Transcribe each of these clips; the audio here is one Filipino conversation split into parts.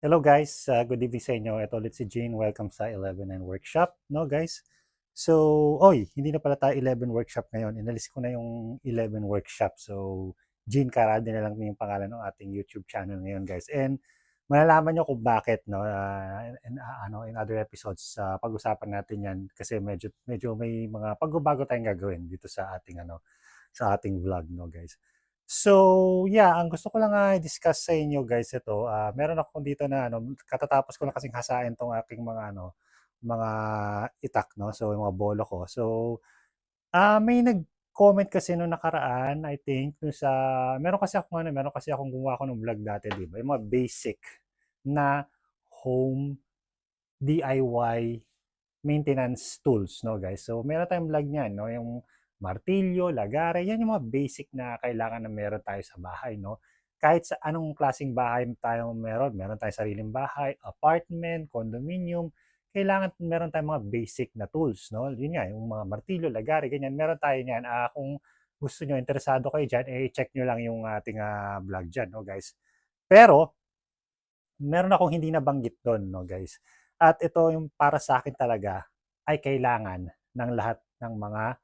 Hello guys, good evening sa inyo. Ito ulit si Gene. Welcome sa 11 Workshop, no guys? So, hindi na pala tayo 11 Workshop ngayon. Inalis ko na yung 11 Workshop. So, Gene Carade na lang yung pangalan ng ating YouTube channel ngayon guys. And malalaman nyo kung bakit, no? In other episodes, pag-usapan natin yan kasi medyo may mga pagbabago tayong gagawin dito sa ating vlog, no guys. So, yeah, ang gusto ko lang i-discuss sa inyo guys ito, meron ako dito na katatapos ko na kasing hasain tong aking mga itak, no? So, yung mga bolo ko. So, may nag-comment kasi nung nakaraan, I think, meron kasi akong gumawa ko ng vlog dati, di ba? Yung mga basic na home DIY maintenance tools, no guys. So, meron tayong vlog niyan, no? Yung martilyo, lagare, yan yung mga basic na kailangan na meron tayo sa bahay, no? Kahit sa anong klaseng bahay tayo meron tayong sariling bahay, apartment, condominium, kailangan meron tayong mga basic na tools, no? Yun nga, yung mga martilyo, lagare, ganyan, meron tayo niyan. Kung gusto nyo, interesado kayo dyan, check nyo lang yung ating vlog dyan, no guys. Pero, meron akong hindi nabanggit doon, no guys. At ito yung para sa akin talaga ay kailangan ng lahat ng mga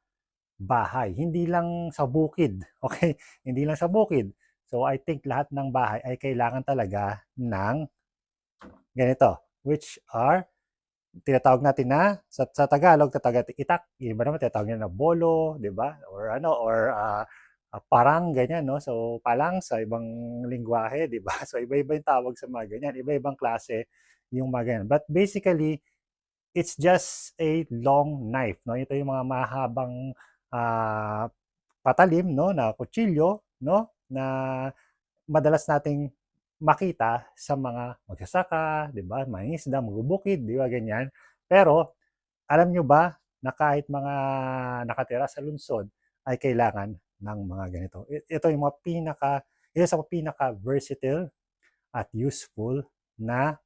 bahay. Hindi lang sa bukid, okay? Hindi lang sa bukid. So I think lahat ng bahay ay kailangan talaga ng ganito, which are tinatawag natin na sa Tagalog, tatawag natin itak, iba naman tinatawag nila na bolo, 'di ba? Or parang ganyan, no? So palang sa ibang lingwahe, 'di ba? So iba-iba yung tawag sa mga ganyan, iba-ibang klase yung mga ganyan. But basically, it's just a long knife, no? Ito yung mga mahabang ah, patalim, no, na kutsilyo, no, na madalas nating makita sa mga magsasaka, 'di ba? Mangingisda, magbubukid, 'di ba ganyan. Pero alam nyo ba na kahit mga nakatira sa lungsod ay kailangan ng mga ganito. Ito yung mga isa sa pinaka versatile at useful na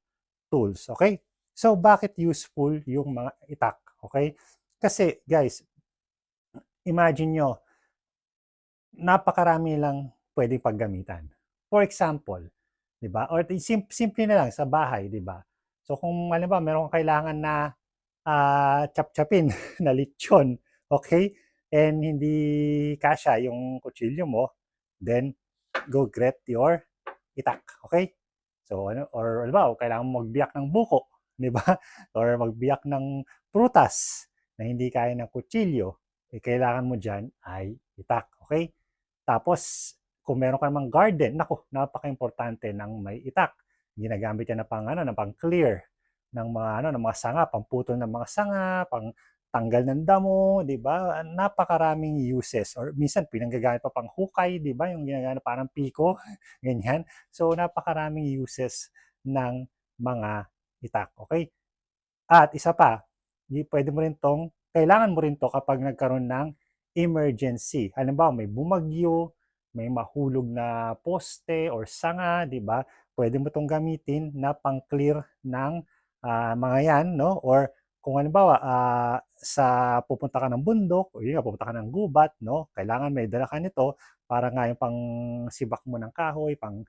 tools, okay? So bakit useful yung mga itak, okay? Kasi guys, imagine nyo, napakarami lang pwedeng paggamitan. For example, 'di ba? Or simple na lang sa bahay, 'di ba? So kung halimbawa meron kang kailangan na chap-chapin na lechon, okay? And hindi kasya yung kutsilyo mo, then go get your itak, okay? So or halimbawa kailangan mo magbiyak ng buko, 'di ba? Or magbiyak ng prutas na hindi kaya ng kutsilyo, kailangan mo diyan ay itak, okay? Tapos, kung meron ka namang garden, naku, napaka-importante ng may itak. Ginagamit yan na pang clear ng ng mga sanga, pangputol ng mga sanga, pang tanggal ng damo, 'di ba? Napakaraming uses or minsan pinanggagamit pa pang hukay, 'di ba? Yung ginagamit parang piko, ganyan. So napakaraming uses ng mga itak, okay? At isa pa, pwede mo rin kailangan mo rin to kapag nagkaroon ng emergency. Halimbawa, may bumagyo, may mahulog na poste or sanga, di ba? Pwede mo tong gamitin na pang-clear ng mga yan, no? Or kung halimbawa, pupunta ka ng bundok, o yun nga, pupunta ka ng gubat, no? Kailangan may dala ka nito para nga yung pang sibak mo ng kahoy, pang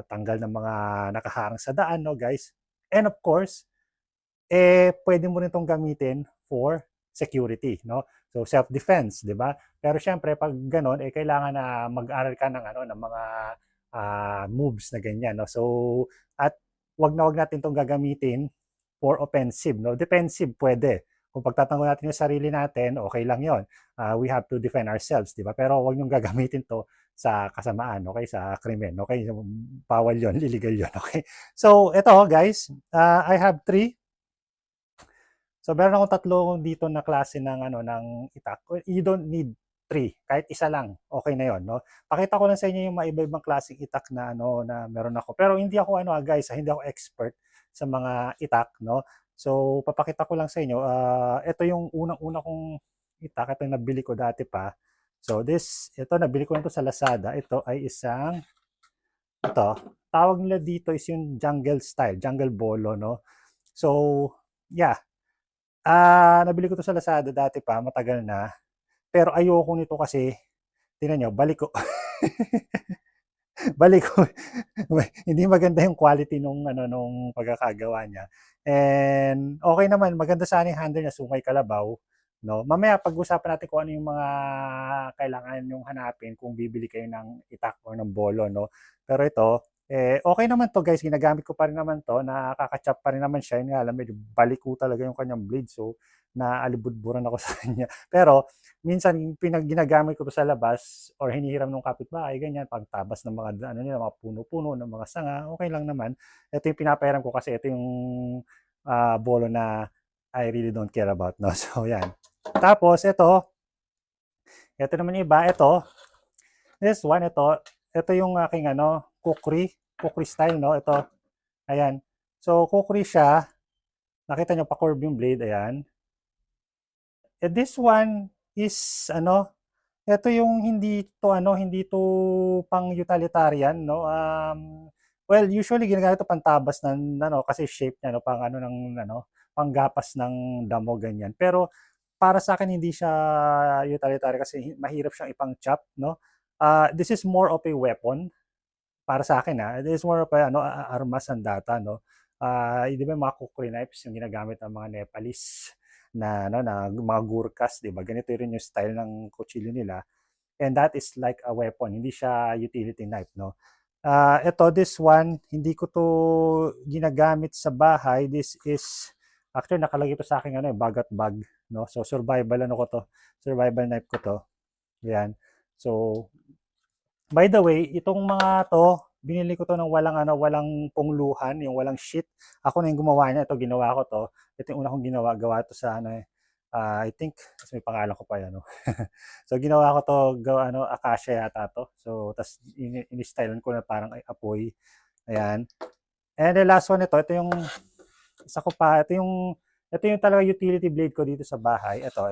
tanggal ng mga nakaharang sa daan, no, guys? And of course, pwede mo rin 'tong gamitin for security, no? So self-defense, 'di ba? Pero siyempre 'pag gano'n, kailangan na mag-aral ka ng mga moves na ganyan, no? So at 'wag natin 'tong gagamitin for offensive, no? Defensive pwede. Kung pagtatanggol natin yung sarili natin, okay lang 'yon. We have to defend ourselves, 'di ba? Pero 'wag niyong gagamitin 'to sa kasamaan, okay? Sa krimen, okay? Bawal 'yon, illegal 'yon, okay? So eto guys, I have three. So meron akong tatlo dito na klase ng itak. You don't need three, kahit isa lang, okay na 'yon, no? Pakita ko lang sa inyo yung mga iba-ibang klaseng itak na na meron ako. Pero hindi ako guys, hindi ako expert sa mga itak, no? So papakita ko lang sa inyo, ito yung unang-una kong itak, ito yung nabili ko dati pa. So ito nabili ko nito sa Lazada. Ito ay ito, tawag nila dito is yung jungle style, jungle bolo, no? So, yeah, nabili ko 'to sa Lazada dati pa, matagal na. Pero ayoko nito kasi tingnan niyo, balik ko. balik ko hindi maganda yung quality nung ano, nung pagkakagawa niya. And okey naman, maganda sana yung handle niya, sungay kalabaw, 'no. Mamaya pag-usapan natin kung ano yung mga kailangan niyong hanapin kung bibili kayo ng itak or ng bolo, 'no. Pero ito, okey naman 'to guys, ginagamit ko pa rin naman 'to, nakaka-chop pa rin naman siya, yun nga lang medyo baliko talaga yung kanyang blade, so naalibudburan ako sa kanya. Pero minsan ginagamit ko 'to sa labas or hinihiram nung kapitbahay ganyan, pagtabas ng mga ano nila, mga puno-puno, ng mga sanga, okey lang naman. Ito yung pinapahiram ko kasi ito yung, bolo na I really don't care about 'no. So 'yan. Tapos ito naman yung iba, this one, ito yung aking ano, kukri style 'no, ito, ayan. So kukri siya, nakita niyo pa-curve yung blade, ayan. This one is ano, ito yung hindi 'to pang utilitarian 'no, well usually ginagamit 'to pantabas ng ano, kasi shape niya 'no, pang ano ng ano, panggapas ng damo ganyan. Pero para sa'kin hindi siya utilitarian kasi mahirap siyang ipang-chop 'no. This is more of a weapon para sa'kin, this is more of a ano, armas sandata 'no. 'Di ba yung mga kukri knives yung ginagamit ng mga Nepalese na ano, na mga Gurkhas 'di ba, ganito rin yung style ng kutsilyo nila. And that is like a weapon, hindi siya utility knife, no? This one, hindi ko to ginagamit sa bahay. This is, actually nakalagay to sa aking ano, bag at bag, no? So survival ano ko to, survival knife ko to. Yan. So by the way, itong mga 'to, binili ko 'to ng walang ano, walang pungluhan, yung walang sheet. Ako na yung gumawa niya, ito ginawa ko 'to. Ito yung una kong ginawa, gawa 'to sa ano, I think ta's may pangalan ko pa 'yan 'no. So ginawa ko 'to, gawa ano, acacia yata 'to. So ta's ini-stylean ko na parang ay apoy, ayan. And the last one, ito yung isa ko pa, ito yung talaga utility blade ko dito sa bahay. Ito.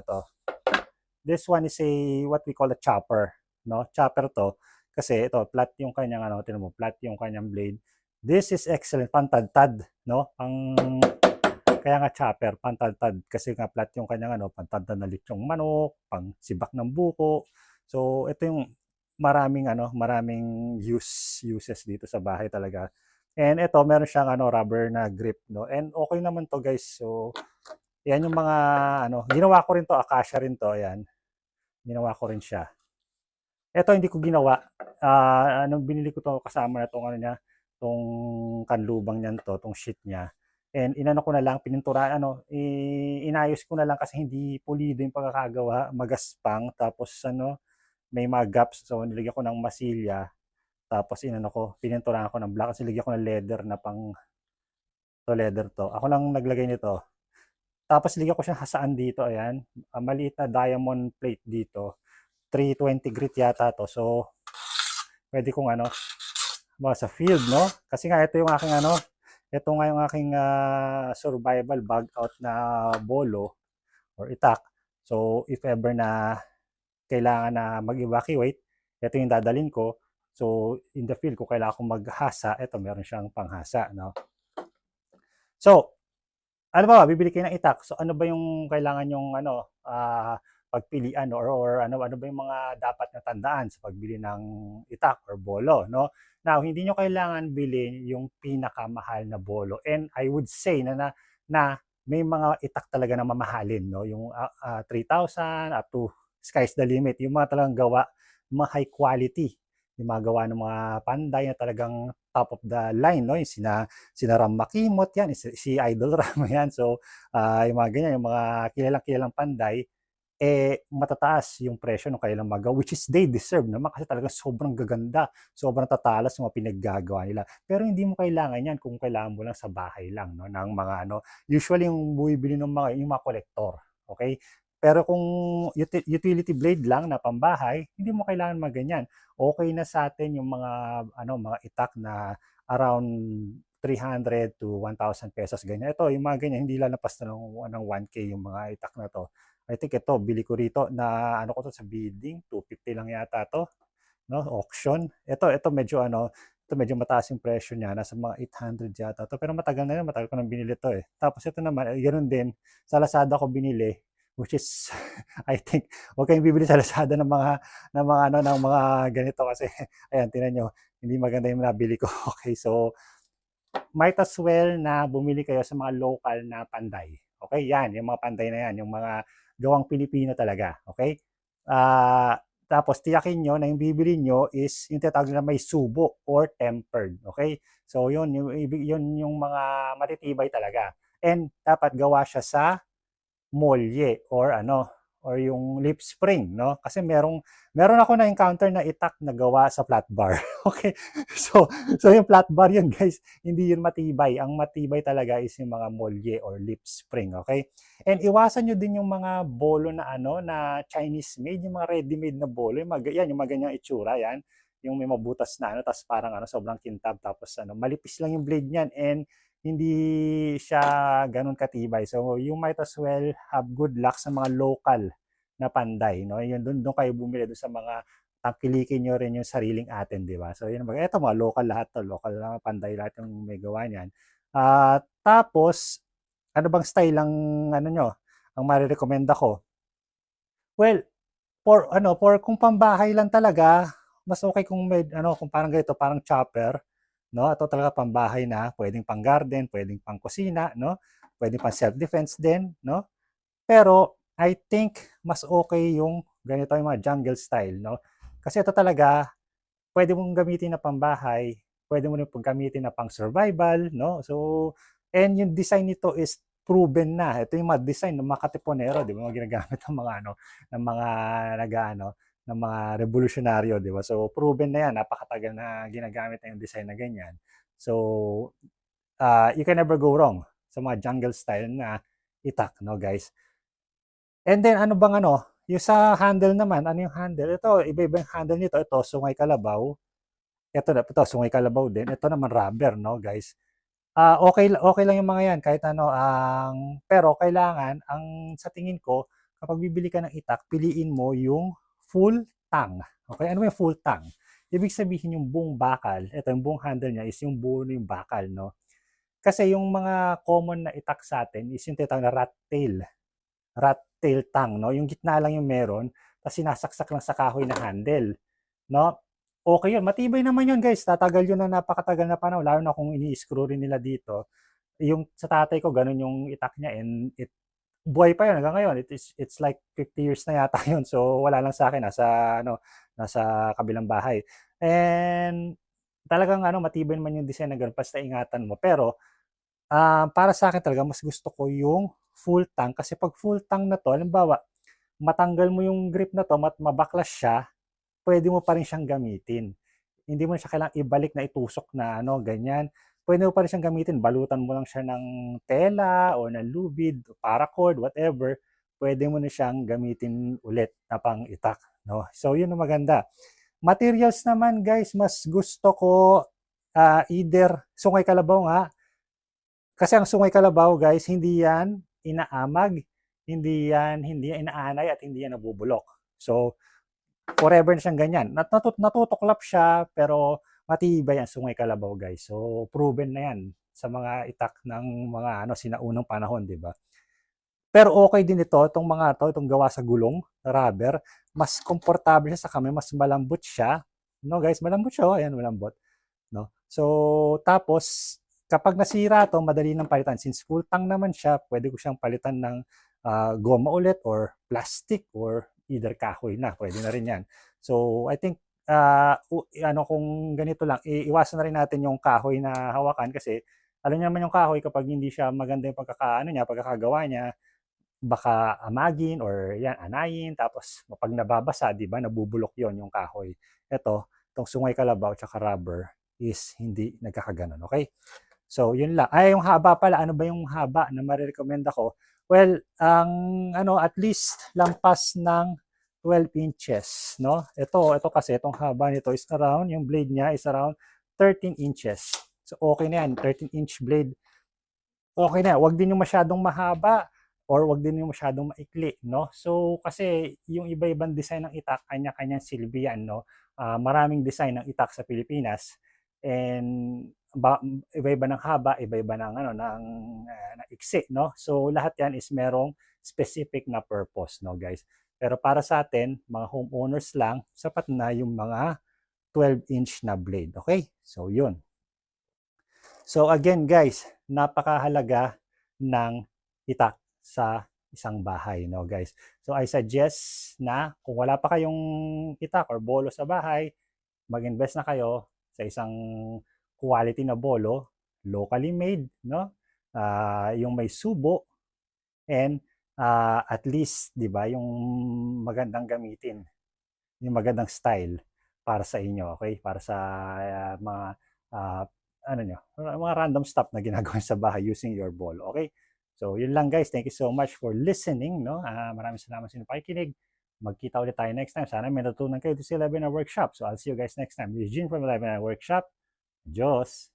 This one is a what we call a chopper, no? Chopper 'to kasi ito flat yung kanyang ano, tingnan mo, flat yung kanyang blade. This is excellent pantadtad, no? Kaya nga chopper, pantadtad kasi nga flat yung kanyang ano, pantadtad na lechong manok, pang sibak ng buko. So ito yung maraming uses dito sa bahay talaga. And ito meron siyang ano, rubber na grip, no? And okay naman 'to guys. So yan yung mga ano, ginawa ko rin 'to, acacia rin 'to, ayan. Ginawa ko rin siya. Ito hindi ko ginawa. Nung binili ko 'to kasama na 'tong ano niya, 'tong kanlubang niyan 'tong sheet niya. And inano ko na lang, inayos ko na lang kasi hindi pulido yung pagkakagawa, magaspang. Tapos ano, may mga gaps. So nilagyan ko ng masilya, tapos pininturahan ko ng black, kasi nilagyan ko ng leather na leather 'to. Ako lang naglagay nito. Tapos nilagyan ko siyang hasaan dito, ayan. Maliit na diamond plate dito. 320 grit yata 'to. So pwede kong ano, sa field, no? Kasi nga ito nga yung aking survival bag out na bolo or itak. So if ever na kailangan na mag-evacuate, ito yung dadalhin ko. So in the field, kung kailangan kong maghasa, ito meron siyang panghasa, no? So ano ba, bibili kayo ng itak. So ano ba yung kailangan yung ano, pagpilian, or ano ba yung mga dapat na tandaan sa pagbili ng itak or bolo, no? Now, hindi nyo kailangan bilhin yung pinakamahal na bolo. And I would say na may mga itak talaga na mamahalin, no? Yung 3,000 up to sky's the limit. Yung mga talagang gawa, mga high quality. Yung mga gawa ng mga panday na talagang top of the line, no? Yung sina Ram Makimot yan, si Idol Ram yan. So yung mga ganyan, yung mga kilalang panday, matataas yung presyo ng kanilang magawa, which is they deserve naman kasi talagang sobrang gaganda, sobrang tatalas yung mga pinaggagawa nila. Pero hindi mo kailangan yan kung kailangan mo lang sa bahay lang, no, ng mga ano, usually yung bumibili ng yung mga kolektor, okay? Pero kung utility blade lang na pambahay, hindi mo kailangan maganyan. Okay na sa atin yung mga itak na around 300 to 1,000 pesos ganyan. Ito, yung mga ganyan, hindi lalapas na ng 1K yung mga itak na to. I think ito, bili ko rito na ano ko to sa bidding, 250 lang yata to, no? Auction. Ito medyo mataas yung presyo niya, nasa mga 800 yata to. Pero matagal ko nang binili to eh. Tapos ito naman, ganoon din, sa Lazada ko binili, which is I think huwag kayong bibili sa Lazada ng mga ganito kasi ayan tingnan niyo, hindi maganda yung nabili ko. Okay, so might as well na bumili kayo sa mga local na panday. Okay, yan, yung mga panday na yan, yung mga gawang Pilipino talaga. Okay? Tapos tiyakin nyo na yung bibili nyo is yung tinatawag na may subo or tempered. Okay? So yun yung mga matitibay talaga. And dapat gawa siya sa molye or yung lip spring, no? Kasi meron ako na encounter na itak na gawa sa flat bar. Okay? So yung flat bar yun, guys, hindi yun matibay. Ang matibay talaga is yung mga molye or lip spring, okay? And iwasan nyo din yung mga bolo na na Chinese made, yung mga ready-made na bolo, yan, yung mga ganyang itsura, yan. Yung may mabutas na tapos parang sobrang kintab, tapos malipis lang yung blade niyan and hindi siya ganun katibay. So, you might as well have good luck sa mga local na panday, no? Yun, doon kayo bumili doon sa mga tangkilikin nyo rin yung sariling atin, di ba? So, yun, ito mga local lahat to, local na panday lahat yung may gawa niyan. Tapos, ano bang style ang nyo, ang marirekomenda ko? Well, for kung pambahay lang talaga, mas okay kung may kung parang ganito, parang chopper, no? Ito talaga pambahay na, pwedeng pang garden, pwedeng pang kusina, no? Pwedeng pang self-defense din, no? Pero I think mas okay yung ganito, yung mga jungle style, no? Kasi ito talaga pwede mong gamitin na pambahay, pwede mo rin gamitin na pang survival, no? So, and yung design nito is proven na. Ito yung mga design ng mga katipunero, di ba? Mga ginagamit ng mga ng mga nag-ano, ng mga revolusyonaryo, di ba? So, proven na yan, napakatagal na ginagamit na yung design na ganyan. So, you can never go wrong sa mga jungle style na itak, no, guys? And then, ano bang yung sa handle naman, ano yung handle? Ito, iba-iba yung handle nito. Ito, sungay kalabaw. Ito sungay kalabaw din. Ito naman rubber, no, guys. Okay lang yung mga yan kahit pero kailangan sa tingin ko kapag bibili ka ng itak, piliin mo yung full tang. Okay? Ano yung full tang? Ibig sabihin yung buong bakal, ito yung buong handle niya is yung buo yung bakal, no? Kasi yung mga common na itak sa atin is yung tinatawag na rat tail tang, no? Yung gitna lang yung meron, tapos sinasaksak lang sa kahoy na handle, no? Okay yun, matibay naman yun, guys. Tatagal yun na napakatagal na panahon, lalo na kung ini-screw rin nila dito. Yung sa tatay ko, ganun yung itak niya and buhay pa yun hanggang ngayon. It's like 50 years na yata yun. So wala lang sa akin, nasa kabilang bahay. And talagang matibay naman yung design na ganun, basta ingatan mo. Pero para sa akin talaga, mas gusto ko yung full tank kasi pag full tank na to, halimbawa, matanggal mo yung grip na to, mabaklas siya, pwede mo pa rin siyang gamitin. Hindi mo siya kailangang ibalik na itusok na ganyan. Pwede mo pa rin siyang gamitin, balutan mo lang siya ng tela o ng lubid, paracord, whatever. Pwede mo na siyang gamitin ulit na pang itak, no? So yun ang maganda. Materials naman, guys, mas gusto ko either sungay kalabaw nga. Kasi ang sungay kalabaw, guys, hindi yan inaamag, hindi yan inaanay at hindi yan nabubulok. So forever na siyang ganyan. Natutuklap siya, pero matibay ang sungay kalabaw, guys. So, proven na yan sa mga itak ng mga sinaunang panahon, di ba? Pero okay din itong mga itong gawa sa gulong, rubber. Mas komportable siya sa kamay, mas malambot siya. No, guys, malambot siya. Ayan, malambot. No? So, tapos, kapag nasira to, madali nang palitan. Since full tank naman siya, pwede ko siyang palitan ng goma ulit or plastic or either kahoy na. Pwede na rin yan. So, I think, kung ganito lang, iwasan na rin natin yung kahoy na hawakan kasi alam niyo naman yung kahoy kapag hindi siya maganda yung pagkakagawa niya, baka amagin or yan, anayin, tapos pag nababasa, di ba, nabubulok yon yung kahoy. Itong sungay kalabaw at rubber is hindi nagkakaganon, okay? So, yun lang. Yung haba pala, ano ba yung haba na marirecommend ako? Well, at least lampas ng 12 inches, no? Ito kasi, itong haba nito is around, yung blade niya is around 13 inches. So, okay na yan, 13-inch blade. Okay na, wag din yung masyadong mahaba or wag din yung masyadong maikli, no? So, kasi yung iba-ibang design ng itak, kanya-kanyang silbi yan, no? Maraming design ng itak sa Pilipinas and iba-iba ng haba, iba-iba ng ng iksi, no? So lahat yan is merong specific na purpose, no guys. Pero para sa atin, mga homeowners lang, sapat na yung mga 12-inch na blade. Okay? So, yun. So, again guys, napakahalaga ng itak sa isang bahay, no guys. So, I suggest na kung wala pa kayong itak or bolo sa bahay, mag-invest na kayo sa isang quality na bolo, locally made, no? Yung may subo and at least, 'di ba, yung magandang gamitin, yung magandang style para sa inyo, okay? Para sa mga uh, ano nyo, mga random stuff na ginagawa sa bahay using your ball, okay? So, yun lang guys. Thank you so much for listening, no? Maraming salamat sa inyong pakikinig. Magkita ulit tayo next time. Sana may natutunan kayo dito sa Webinar Workshop. So, I'll see you guys next time. This is Gene from the Webinar Workshop. Adios!